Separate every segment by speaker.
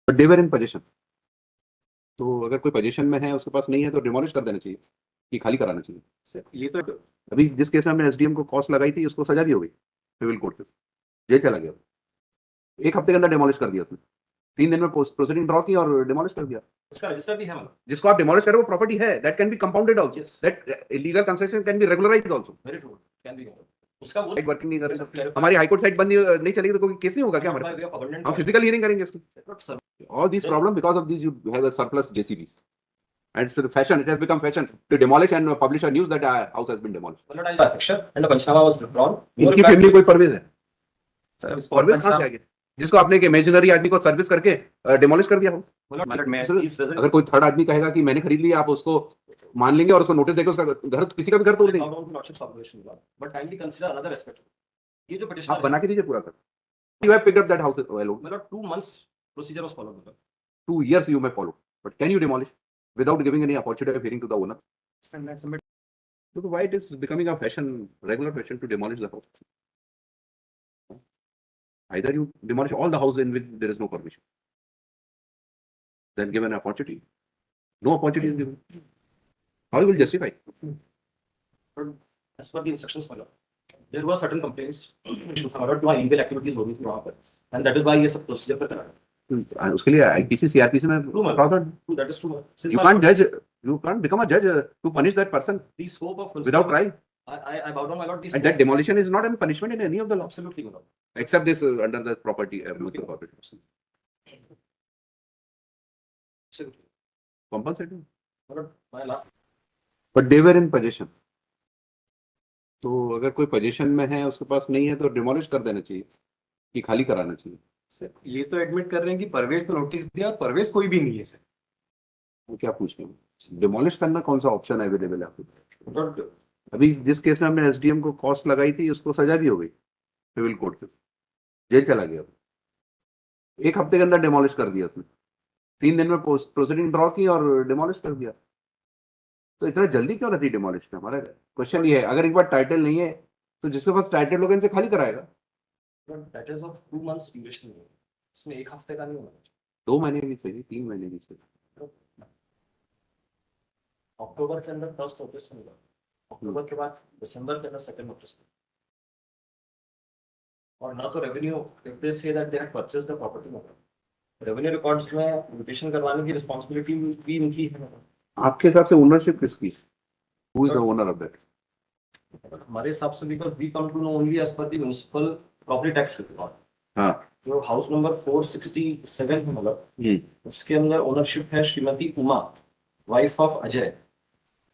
Speaker 1: But they were in position. तो अगर कोई पोजीशन में है उसके पास नहीं है तो डिमोलिश कर देना चाहिए कि खाली कराना चाहिए।
Speaker 2: सर ये तो
Speaker 1: अभी जिस केस में हमने एसडीएम को कॉस्ट लगाई थी उसको सजा भी हो गई सिविल कोर्ट से, जेल चला गया। 1 हफ्ते के अंदर डिमोलिश कर दिया उसने, 3 दिन में प्रोसीडिंग ड्रॉ की और डिमोलिश कर दिया।
Speaker 2: उसका रजिस्टर भी है मतलब।
Speaker 1: जिसको आप डिमोलिश करें वो प्रॉपर्टी है, that can be compounded also,
Speaker 2: Yes.
Speaker 1: That illegal construction can be regularized also.
Speaker 2: Very true, can be. उसका वो
Speaker 1: वर्किंग नहीं कर रही,
Speaker 2: clarify-
Speaker 1: हमारी हाईकोर्ट साइट बंद नहीं चलेगी तो कोई केस नहीं होगा क्या हमारे
Speaker 2: By way of
Speaker 1: pass?
Speaker 2: abundant
Speaker 1: हम
Speaker 2: caution.
Speaker 1: फिजिकल हियरिंग करेंगे इसकी।
Speaker 2: Not sir.
Speaker 1: All these problems because of these you have a surplus JCBs. And it's a fashion, it has become fashion to demolish and publish a news that a house has been demolished.
Speaker 2: Volatile affection and the Panchnama was withdrawn.
Speaker 1: इनकी family कोई परवेज है?
Speaker 2: Sir,
Speaker 1: Parvez कहाँ से आ गया जिसको आपने एक imaginary आदमी को सर्विस करके डिमोलिश कर दिया हो? अगर कोई थर्ड आदमी कहेगा कि मैंने खरीद लिया, आप उसको मान लेंगे और उसको नोटिस देकर उसका घर, किसी का भी घर तोड़ देंगे।
Speaker 2: But kindly consider another aspect. ये जो petition
Speaker 1: आप बना के दीजिए पूरा कर। You have picked up that house alone.
Speaker 2: मतलब 2 months procedure was followed.
Speaker 1: 2 years you may follow, but can you demolish without giving any opportunity of hearing to the owner? So why it is becoming a fashion, regular fashion to demolish the house? Either you demolish all the houses in which there is no permission, then give an opportunity. No opportunity is given. How you will justify?
Speaker 2: But as per the instructions, there were certain complaints to illegal activities हो रही थी वहाँ पर, and that is why ये सब procedure पर करा।
Speaker 1: उसके लिए आईपीसी सीआरपीसी में
Speaker 2: that is true.
Speaker 1: You can't judge, you can't become a judge to punish that person
Speaker 2: The scope of
Speaker 1: without trial.
Speaker 2: I bow down my lord.
Speaker 1: And that demolition is not a punishment in any of the law,
Speaker 2: Absolutely not.
Speaker 1: except this under the property mutual property. Compulsory.
Speaker 2: My last.
Speaker 1: But they were in possession. तो अगर कोई position में है उसके पास नहीं है तो demolish कर देना चाहिए कि खाली कराना चाहिए।
Speaker 3: सर ये तो एडमिट कर रहे हैं कि परवेज को नोटिस दिया और परवेज कोई भी नहीं है सर।
Speaker 1: वो क्या पूछ रहे हैं? डिमोलिश करना कौन सा ऑप्शन अवेलेबल है आपको? अभी जिस केस में हमने एसडीएम को कॉस्ट लगाई थी उसको सजा भी हो गई सिविल कोर्ट से, जेल चला गया। 1 हफ्ते के अंदर डिमोलिश कर दिया उसने, 3 दिन में प्रोसीडिंग ड्रॉ की और डिमोलिश कर दिया। तो इतना जल्दी क्यों रहती डिमोलिश का? हमारा क्वेश्चन ये है, अगर एक बार टाइटल नहीं है तो जिसके पास टाइटल होगा इनसे खाली कराएगा।
Speaker 2: That is of 2 months duration. इसमें 1 हफ्ते का नहीं होना।
Speaker 1: 2 महीने की चाहिए, 3 महीने की चाहिए।
Speaker 2: अक्टूबर के अंदर फर्स्ट नोटिस मिला, अक्टूबर के बाद दिसंबर के अंदर सेकंड नोटिस मिला। और ना तो revenue, if they say that they had purchased the property, revenue records में म्यूटेशन करवाने की रिस्पांसिबिलिटी भी इनकी है।
Speaker 1: आपके हिसाब से ओनरशिप किसकी? Who is the owner of that?
Speaker 2: हमारे हिसाब से because we come to know only as per the municipal property tax record.
Speaker 1: हाँ।
Speaker 2: जो हाउस नंबर 467 है मतलब, उसके अंदर ओनरशिप है श्रीमती उमा, वाइफ ऑफ अजय।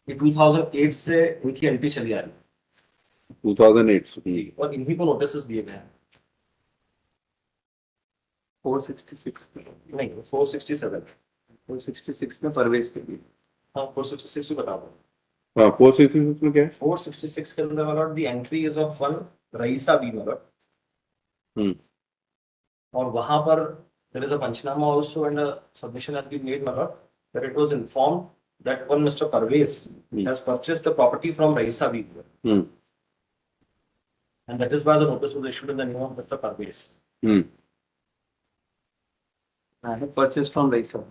Speaker 2: ये 2008 से इनकी एंट्री चली आ रही है।
Speaker 1: 2008
Speaker 2: और इन्हीं को नोटिस दिए गए हैं।
Speaker 3: 466
Speaker 2: नहीं, 467
Speaker 3: में परवेज के लिए।
Speaker 2: हाँ 466 भी बता दो।
Speaker 1: हाँ 466 में क्या है?
Speaker 2: 466 के अंदर मतलब the entry is of one रईसा बी मतलब। और वहां पर there is a panchnama also and a submission has been made मतलब that it was informed that one Mr. Parvez has purchased the property from Raisa B. And that is why the notice was issued in the name of Mr. Parvez.
Speaker 3: I have purchased from Raisa.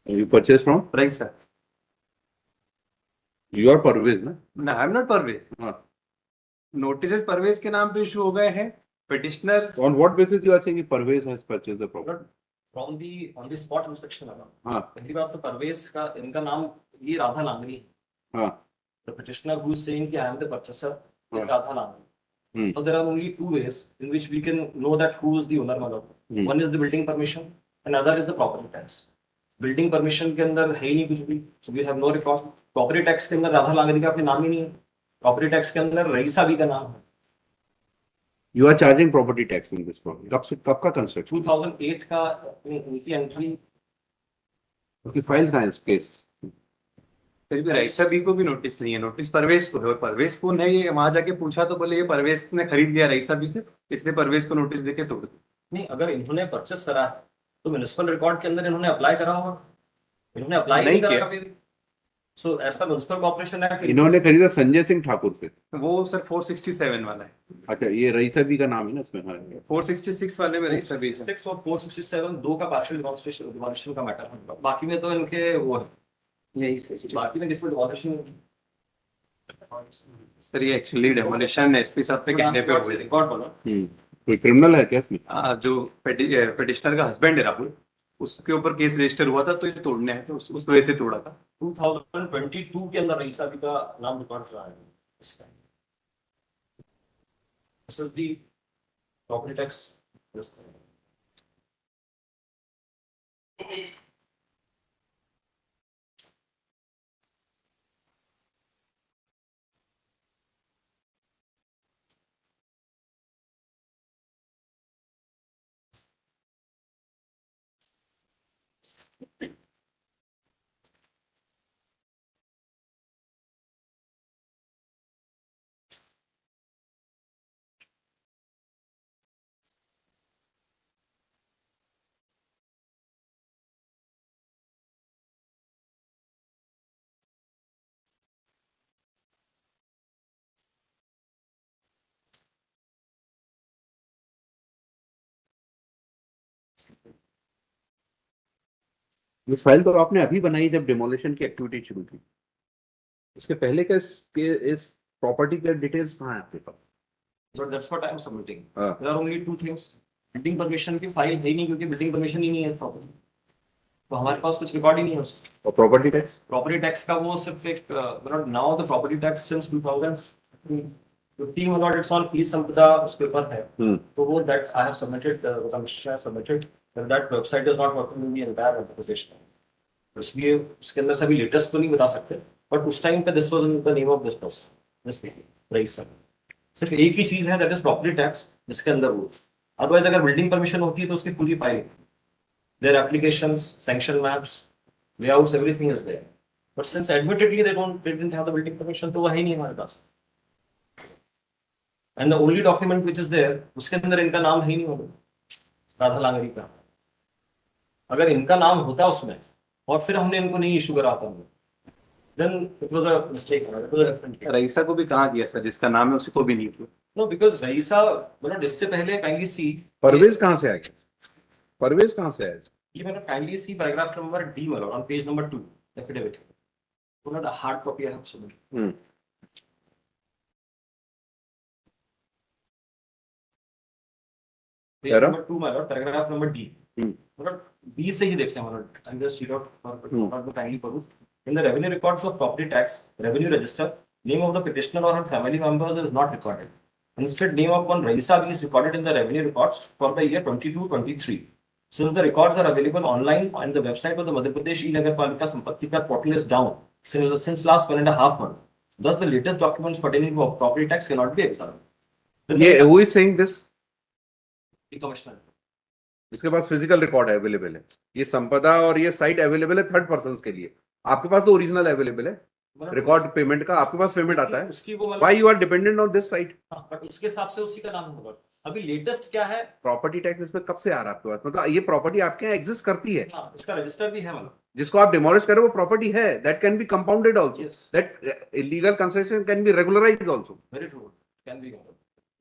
Speaker 1: You purchased from
Speaker 3: Raisa.
Speaker 1: You are Parvez, ना?
Speaker 3: No, I am not Parvez.
Speaker 1: हाँ.
Speaker 3: Notices Parvez के नाम पे issue हो गए हैं। Petitioner.
Speaker 1: On what basis you are saying Parvez has purchased the property?
Speaker 2: From the on the spot inspection लगा।
Speaker 1: हाँ.
Speaker 2: पहली बात तो परवेज का इनका नाम ये राधा लांगरी है।
Speaker 1: हाँ.
Speaker 2: The petitioner who is saying कि I am the purchaser is Radha Langi. So there are only 2 ways in which we can know that who is the owner मतलब। One is the building permission and other is the property tax. Building permission के अंदर है ही नहीं कुछ भी, so we have no record. Property tax के अंदर राधा लांगरी का अपने नाम ही नहीं है। Property tax के अंदर रईसा भी का नाम है।
Speaker 1: You are charging property tax in this property. कब का कंस्ट्रक्शन?
Speaker 2: 2008 का इनकी एंट्री।
Speaker 1: उसकी फाइल्स कहाँ है इस केस?
Speaker 3: फिर भी रईसा बी को भी नोटिस नहीं है, नोटिस परवेज को है। और परवेज को ने ये वहां जाके पूछा तो बोले ये परवेज ने खरीद लिया रईसा बी से, इसलिए परवेज को नोटिस देके तोड़ दी।
Speaker 2: नहीं, अगर इन्होंने परचेस करा तो म्युनिसिपल रिकॉर्ड के अंदर इन्होंने अप्लाई करा होगा। इन्होंने अप्लाई नहीं करा कभी। So as per Municipal Corporation Act,
Speaker 1: इन्होंने खरीदा संजय सिंह ठाकुर से।
Speaker 3: वो सर 467 वाला है,
Speaker 1: अच्छा, ये रईसा भी का नाम है ना इसमें? हाँ।
Speaker 3: 466 वाले में रईसा भी है।
Speaker 2: 466 और 467 दो का पार्शियल डिमोलिशन का मैटर है। बाकी में तो इनके वो है,
Speaker 3: यही से
Speaker 2: बाकी में डिस्प्यूट डिमोलिशन
Speaker 3: सर, ये एक्चुअली डेमोलिशन एसपी साहब पे कहने पे हुए थे।
Speaker 2: रिकॉर्ड बोलो।
Speaker 1: कोई क्रिमिनल है क्या इसमें?
Speaker 3: जो पिटिशनर का हस्बैंड है राहुल, उसके ऊपर केस रजिस्टर हुआ था, तो ये तोड़ने आए थे, उस वजह से तोड़ा था।
Speaker 2: 2022 के अंदर रईसा भी का नाम रिकॉर्ड करा है इस time. This is the property tax.
Speaker 1: ये फाइल तो आपने अभी बनाई जब डिमोलिशन की एक्टिविटी शुरू थी। इसके पहले का इस प्रॉपर्टी के डिटेल्स कहाँ है आपके पास?
Speaker 2: But that's what I am submitting.
Speaker 1: हाँ।
Speaker 2: There are only two things. Building permission की फाइल है ही नहीं, क्योंकि बिल्डिंग परमिशन ही नहीं है प्रॉपर्टी, तो हमारे पास कुछ रिकॉर्ड ही नहीं है उसका।
Speaker 1: और प्रॉपर्टी टैक्स?
Speaker 2: प्रॉपर्टी टैक्स का वो सिर्फ एक now the property tax since 2015 मतलब इट्स ऑन ई संपदा उस पेपर है, तो वो that I have submitted, commissioner have submitted, that website is not working in the entire application, इसलिए उसके अंदर सभी लेटेस्ट तो नहीं बता सकते, बट उस टाइम पे this was in the name of this person, this Raisa. सिर्फ एक ही चीज है, दैट इज प्रॉपर्टी टैक्स, जिसके अंदर वो, अदरवाइज अगर बिल्डिंग परमिशन होती है तो उसकी पूरी file, their applications, sanction maps, layouts, everything is there, but since admittedly they didn't have the building permission, तो वो है ही नहीं हमारे पास, and the only document which is there उसके अंदर इनका नाम है ही नहीं होगा, राधा लांगरी का। अगर इनका नाम होता उसमें और फिर हमने इनको नहीं इशू करा था, then it was a mistake, it was a different case.
Speaker 3: Raisa को भी कहाँ किया सर, जिसका नाम है उसी को भी नहीं किया।
Speaker 2: No, because रईसा मतलब इससे पहले kindly see,
Speaker 1: परवेज कहाँ से आ गया? परवेज कहाँ से आया?
Speaker 2: ये मैंने kindly see paragraph number D मतलब on page number 2 affidavit, so not a hard copy I have submitted. Page
Speaker 1: Para?
Speaker 2: number 2 मतलब paragraph number D, मतलब B से ही देखते हैं मतलब, I'm just read out not the kindly peruse. In the revenue records of property tax, revenue register, name of the petitioner or her family members is not recorded. Instead, name of one Raisa B is recorded in the revenue records for the year 22-23. Since the records are available online on the website of the Madhya Pradesh E-Nagarpalika Sampatti Kar portal is down since last 1.5 months. Thus, the latest documents pertaining to property tax cannot be examined.
Speaker 1: ये who is saying this?
Speaker 2: The commissioner.
Speaker 1: इसके पास physical record available है, ये संपदा और ये site available है third persons के लिए, आपके पास तो ओरिजिनल अवेलेबल है रिकॉर्ड पेमेंट का, आपके पास पेमेंट आता है,
Speaker 2: उसकी वो
Speaker 1: why you are dependent on this site?
Speaker 2: But उसके हिसाब से उसी का नाम होगा। अभी लेटेस्ट क्या है,
Speaker 1: प्रॉपर्टी टैक्स इसमें कब से आ रहा है आपके पास? मतलब ये प्रॉपर्टी आपके यहाँ एग्जिस्ट करती है,
Speaker 2: इसका रजिस्टर भी है मतलब,
Speaker 1: जिसको आप डिमोलिश करें वो प्रॉपर्टी है, that can be compounded also, that illegal construction can be regularized also.
Speaker 2: Very true, can be,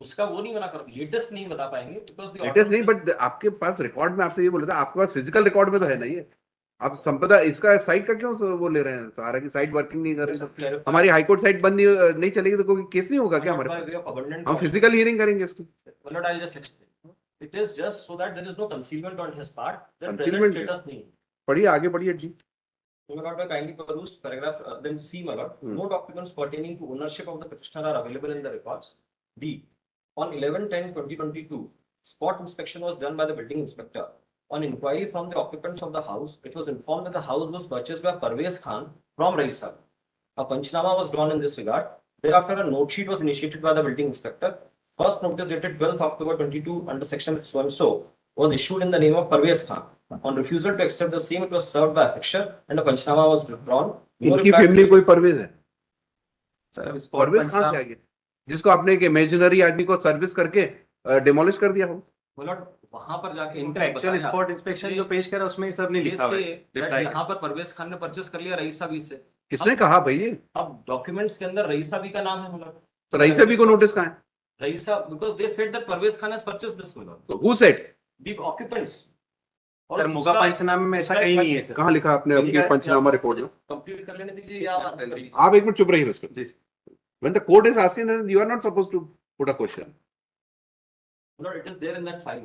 Speaker 2: उसका वो नहीं बना कर, लेटेस्ट नहीं बता पाएंगे बिकॉज़
Speaker 1: लेटेस्ट नहीं, बट आपके पास रिकॉर्ड में, आपसे ये बोल रहा था आपके पास फिजिकल रिकॉर्ड में तो है ना ये, आप संपदा इसका साइट का क्यों वो ले रहे हैं सहारा की साइट वर्किंग नहीं कर रही? हमारी हाईकोर्ट साइट बंद नहीं चलेगी तो कोई केस नहीं होगा क्या हमारे पास? हम फिजिकल हियरिंग करेंगे इसकी।
Speaker 2: It is just so that there is no concealment on his part. That
Speaker 1: Concealment
Speaker 2: present status नहीं।
Speaker 1: पढ़िए, आगे पढ़िए जी।
Speaker 2: So my lord, kindly peruse paragraph then C my lord. No documents pertaining to ownership of the petitioner are available in the records. D. On 11/10/2022, spot inspection was done by the building inspector. On inquiry from the occupants of the house, it was informed that the house was purchased by Parvez Khan from Raisa. A Panchnama was drawn in this regard. Thereafter, a note sheet was initiated by the building inspector. First notice dated 12th October 22 under section so was issued in the name of Parvez Khan. On refusal to accept the same, it was served by affixure and a Panchnama was drawn.
Speaker 1: इनकी family कोई परवेज है?
Speaker 3: Sir
Speaker 1: Parvez कहाँ से आ गया जिसको आपने एक imaginary आदमी को सर्विस करके डिमोलिश कर दिया हो?
Speaker 2: वहां पर जाके
Speaker 3: इनका एक्चुअल स्पॉट इंस्पेक्शन जो पेश करा उसमें सब नहीं लिखा हुआ है।
Speaker 2: यहाँ पर परवेज खान ने परचेस कर लिया रईसा बी से,
Speaker 1: किसने कहा भाई ये?
Speaker 2: अब डॉक्यूमेंट्स के अंदर रईसा भी का नाम है मतलब,
Speaker 1: तो रईसा भी को नोटिस कहाँ है?
Speaker 2: Raisa, because they said that Parvez Khan has purchased this मतलब,
Speaker 1: तो who said?
Speaker 2: the occupants.
Speaker 3: Sir muga पंचनामे में ऐसा कहीं नहीं है सर।
Speaker 1: कहाँ लिखा आपने आपके पंचनामा रिपोर्ट में?
Speaker 2: कंप्लीट कर लेने दीजिए या
Speaker 1: आप एक मिनट चुप रहिए बस।
Speaker 3: जी
Speaker 1: When the court is asking, then you are not supposed to put a question.
Speaker 2: no, it is there in that file.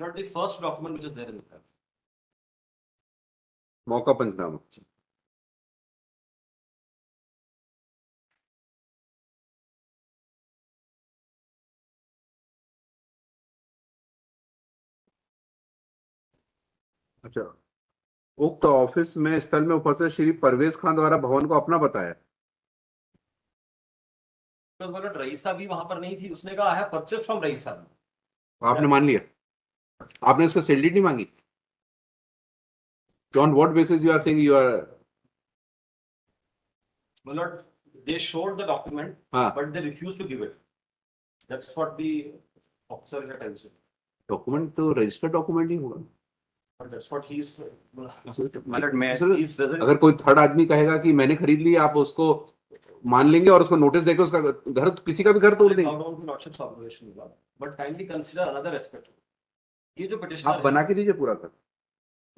Speaker 2: Not the first document which is there in the file.
Speaker 1: मौका पंचनामा। अच्छा, उक्त office में स्थल में उपस्थित श्री परवेज खान द्वारा भवन को अपना बताया।
Speaker 2: Because मतलब रईसा भी वहां पर नहीं थी, उसने कहा है परचेज फ्रॉम रईसा।
Speaker 1: आपने मान लिया? आपने उससे सैलरी नहीं मांगी? On what basis you are saying you are?
Speaker 2: मतलब they showed the document,
Speaker 1: हाँ,
Speaker 2: but they refused to give it. That's what the officer had tells you.
Speaker 1: Document तो रजिस्टर्ड डॉक्यूमेंट ही होगा।
Speaker 2: But that's what he's.
Speaker 3: मतलब मैं
Speaker 1: sir,
Speaker 2: He's present.
Speaker 1: अगर कोई third आदमी कहेगा कि मैंने खरीद लिया, आप उसको मान लेंगे और उसको नोटिस देकर उसका घर, किसी का भी घर तोड़ देंगे?
Speaker 2: Bow down to Lordship's observation, but kindly consider another aspect. ये जो
Speaker 1: आप
Speaker 2: petitioner
Speaker 1: बना के दीजिए पूरा कर।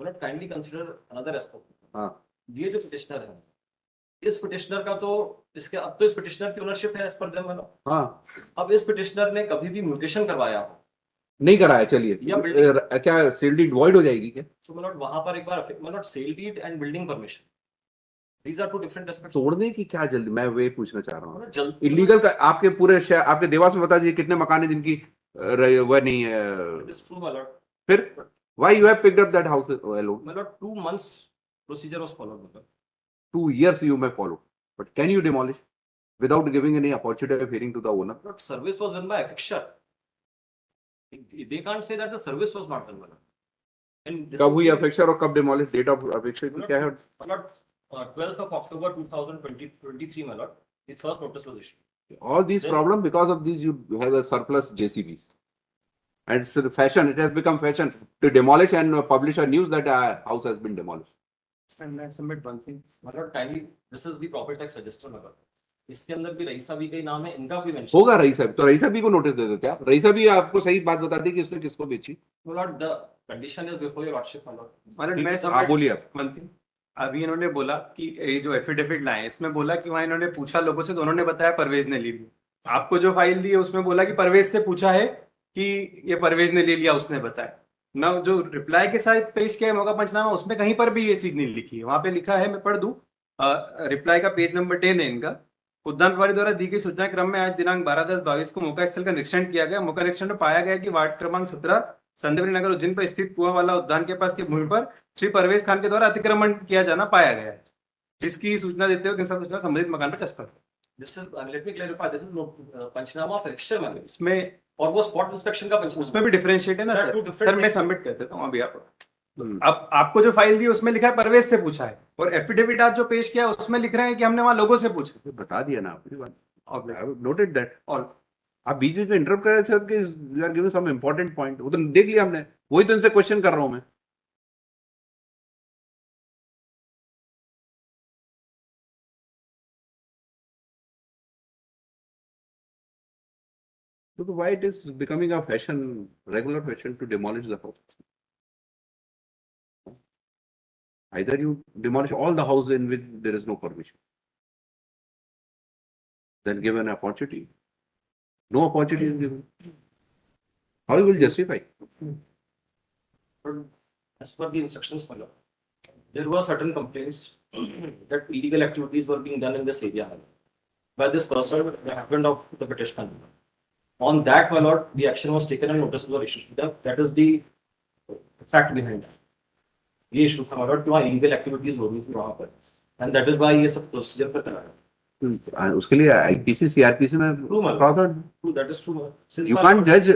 Speaker 2: मतलब kindly consider another aspect.
Speaker 1: हाँ,
Speaker 2: ये जो petitioner है, इस petitioner का तो इसके अब तो इस petitioner की ownership है as per them मतलब।
Speaker 1: हाँ,
Speaker 2: अब इस petitioner ने कभी भी mutation करवाया हो,
Speaker 1: नहीं कराया, चलिए
Speaker 2: या building-
Speaker 1: क्या सेल डीड वॉइड हो जाएगी क्या?
Speaker 2: तो मतलब वहां पर एक बार मतलब sale deed and building permission, these are two different aspects.
Speaker 1: तोड़ने की क्या जल्दी, मैं वे पूछना चाह रहा हूँ।
Speaker 2: मतलब जल्द
Speaker 1: इलीगल का आपके पूरे शहर, आपके देवास में बता दीजिए कितने मकान है जिनकी वह नहीं है।
Speaker 2: it is true my lord.
Speaker 1: फिर why you have picked up that house alone?
Speaker 2: मतलब 2 months procedure was followed मतलब।
Speaker 1: 2 years you may follow, but can you demolish without giving any opportunity of hearing to the owner?
Speaker 2: But service was done by affixture. They can't say that the service was not done मतलब। And this
Speaker 1: कब
Speaker 2: is
Speaker 1: हुई
Speaker 2: the-
Speaker 1: अपेक्षा और कब demolish, date of अपेक्षा की क्या है?
Speaker 2: मतलब 12th of October 2023 my lord, the first notice was issued.
Speaker 1: All these
Speaker 2: Then-
Speaker 1: problems, because of these you have a surplus JCBs, and it's a fashion, it has become fashion to demolish and publish a news that a house has been demolished.
Speaker 3: And I submit one thing.
Speaker 2: My lord, kindly, this is the property tax register my lord. इसके अंदर भी रईसा भी का ही नाम है, इनका भी mention
Speaker 1: होगा रईसा भी, तो रईसा भी को नोटिस दे देते आप। रईसा भी आपको सही बात बता दी कि उसने किसको बेची।
Speaker 2: my lord, the condition is before your lordship my lord.
Speaker 3: मतलब मैं
Speaker 1: हाँ,
Speaker 3: सबमिट
Speaker 1: बोलिए आप।
Speaker 3: one thing. अभी इन्होंने बोला कि ये जो एफिडेविट लाए इसमें बोला कि वहां इन्होंने पूछा लोगों से तो उन्होंने बताया परवेज ने ले ली। आपको जो फाइल दी है उसमें बोला कि परवेज से पूछा है कि ये परवेज ने ले लिया, उसने बताया ना। जो रिप्लाई के साथ पेश किया है मौका पंचनामा, उसमें कहीं पर भी ये चीज नहीं लिखी है। वहां पे लिखा है, मैं पढ़ दूं, रिप्लाई का पेज नंबर 10 है इनका। उद्यान विभाग द्वारा दी गई सूचना क्रम में आज दिनांक 12/10/22 को मौका स्थल का निरीक्षण किया गया। मौका निरीक्षण में पाया गया कि वार्ड क्रमांक 17 संदेवरी नगर उज्जैन पर स्थित कुआं वाला उद्यान के पास की भूमि पर श्री परवेज खान के द्वारा अतिक्रमण किया जाना पाया गया है, जिसकी सूचना देते हुए सूचना संबंधित मकान पर चस्पा।
Speaker 2: This is let me clarify, this is no panchnama of extra my lord,
Speaker 3: इसमें
Speaker 2: और वो स्पॉट इंस्पेक्शन का पंचनामा।
Speaker 3: उसमें भी डिफरेंशिएट है ना
Speaker 2: There are two
Speaker 3: sir.
Speaker 2: different
Speaker 3: sir मैं
Speaker 2: things.
Speaker 3: सबमिट कर देता हूँ अभी आप। अब आपको जो फाइल दी है उसमें लिखा है परवेज से पूछा है, और एफिडेविट आज जो पेश किया है उसमें लिख रहे हैं कि हमने वहां लोगों से पूछा।
Speaker 1: बता दिया ना आपने बात।
Speaker 3: और
Speaker 1: I have noted that.
Speaker 3: और
Speaker 1: आप बीच में इंटरप्ट कर रहे थे कि you are giving some important point, वो तो देख लिया हमने, वही तो इनसे क्वेश्चन कर रहा हूं मैं। So why it is becoming a fashion, regular fashion to demolish the house? Either you demolish all the house in which there is no permission, then give an opportunity. No opportunity is given. How you will justify?
Speaker 2: As per the instructions my lord, there were certain complaints that illegal activities were being done in this area by this person, the husband of the petitioner. On that my lord, the action was taken and notices were issued. That is the fact behind that. ये issue था my lord कि वहाँ illegal activities हो रही थी वहाँ पर, and that is why ये सब procedure पर कराया।
Speaker 1: उसके लिए आईपीसी सीआरपीसी में
Speaker 2: True, my lord.
Speaker 1: प्रावधान।
Speaker 2: True, that is true my lord. Since
Speaker 1: You
Speaker 2: my
Speaker 1: can't
Speaker 2: lord,
Speaker 1: judge,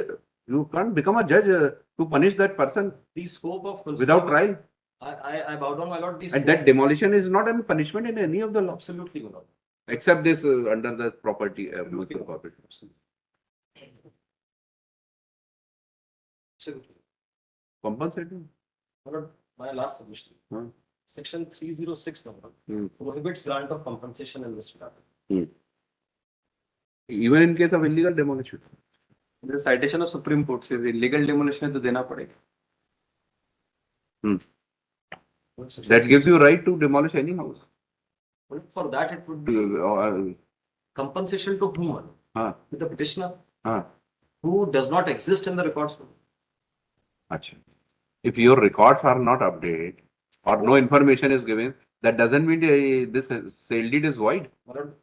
Speaker 1: you can't become a judge to punish that person
Speaker 2: the scope of
Speaker 1: without trial.
Speaker 2: I bow down my lord. The
Speaker 1: And
Speaker 2: scope-
Speaker 1: that demolition is not a punishment in any of the law,
Speaker 2: absolutely my lord.
Speaker 1: except this under the property, municipal property.
Speaker 2: Absolutely.
Speaker 1: Compensated.
Speaker 2: मतलब my last submission.
Speaker 1: Hmm.
Speaker 2: Section 306 number
Speaker 1: Hmm.
Speaker 2: prohibits grant of compensation in this regard.
Speaker 1: Even in case of illegal demolition.
Speaker 3: The citation of Supreme Court से illegal demolition है तो देना पड़ेगा.
Speaker 1: That gives you right to demolish any house.
Speaker 2: Well, for that it would be compensation to whom?
Speaker 1: हाँ
Speaker 2: To the petitioner
Speaker 1: हाँ
Speaker 2: who does not exist in the records.
Speaker 1: अच्छा. If your records are not updated or no information is given, that doesn't mean this sale deed is void.
Speaker 2: मतलब